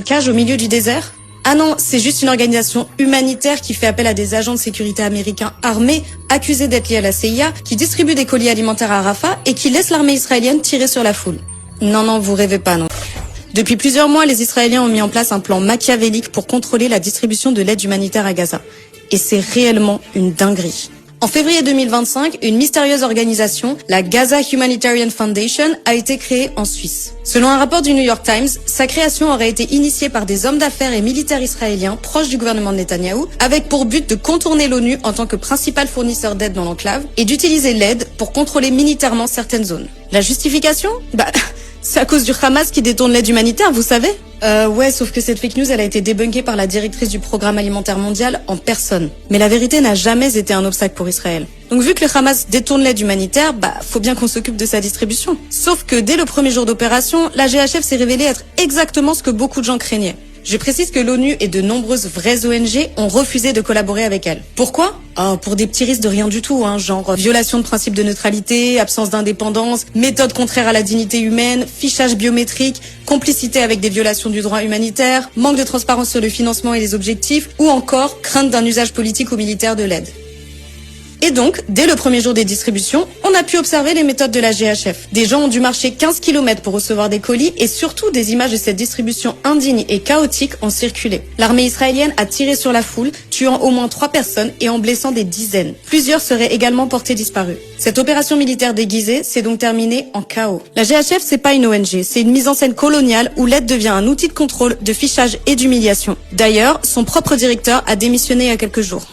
une cage au milieu du désert? Ah non, c'est juste une organisation humanitaire qui fait appel à des agents de sécurité américains armés, accusés d'être liés à la CIA, qui distribuent des colis alimentaires à Rafah et qui laissent l'armée israélienne tirer sur la foule. Non, vous rêvez pas, non. Depuis plusieurs mois, les Israéliens ont mis en place un plan machiavélique pour contrôler la distribution de l'aide humanitaire à Gaza. Et c'est réellement une dinguerie. En février 2025, une mystérieuse organisation, la Gaza Humanitarian Foundation, a été créée en Suisse. Selon un rapport du New York Times, sa création aurait été initiée par des hommes d'affaires et militaires israéliens proches du gouvernement de Netanyahou, avec pour but de contourner l'ONU en tant que principal fournisseur d'aide dans l'enclave et d'utiliser l'aide pour contrôler militairement certaines zones. La justification? C'est à cause du Hamas qui détourne l'aide humanitaire, vous savez? Ouais, sauf que cette fake news, elle a été débunkée par la directrice du programme alimentaire mondial en personne. Mais la vérité n'a jamais été un obstacle pour Israël. Donc vu que le Hamas détourne l'aide humanitaire, faut bien qu'on s'occupe de sa distribution. Sauf que dès le premier jour d'opération, la GHF s'est révélée être exactement ce que beaucoup de gens craignaient. Je précise que l'ONU et de nombreuses vraies ONG ont refusé de collaborer avec elle. Pourquoi? Pour des petits risques de rien du tout, genre violation de principe de neutralité, absence d'indépendance, méthode contraire à la dignité humaine, fichage biométrique, complicité avec des violations du droit humanitaire, manque de transparence sur le financement et les objectifs, ou encore crainte d'un usage politique ou militaire de l'aide. Et donc, dès le premier jour des distributions, on a pu observer les méthodes de la GHF. Des gens ont dû marcher 15 km pour recevoir des colis et surtout des images de cette distribution indigne et chaotique ont circulé. L'armée israélienne a tiré sur la foule, tuant au moins 3 personnes et en blessant des dizaines. Plusieurs seraient également portés disparus. Cette opération militaire déguisée s'est donc terminée en chaos. La GHF, c'est pas une ONG, c'est une mise en scène coloniale où l'aide devient un outil de contrôle, de fichage et d'humiliation. D'ailleurs, son propre directeur a démissionné il y a quelques jours.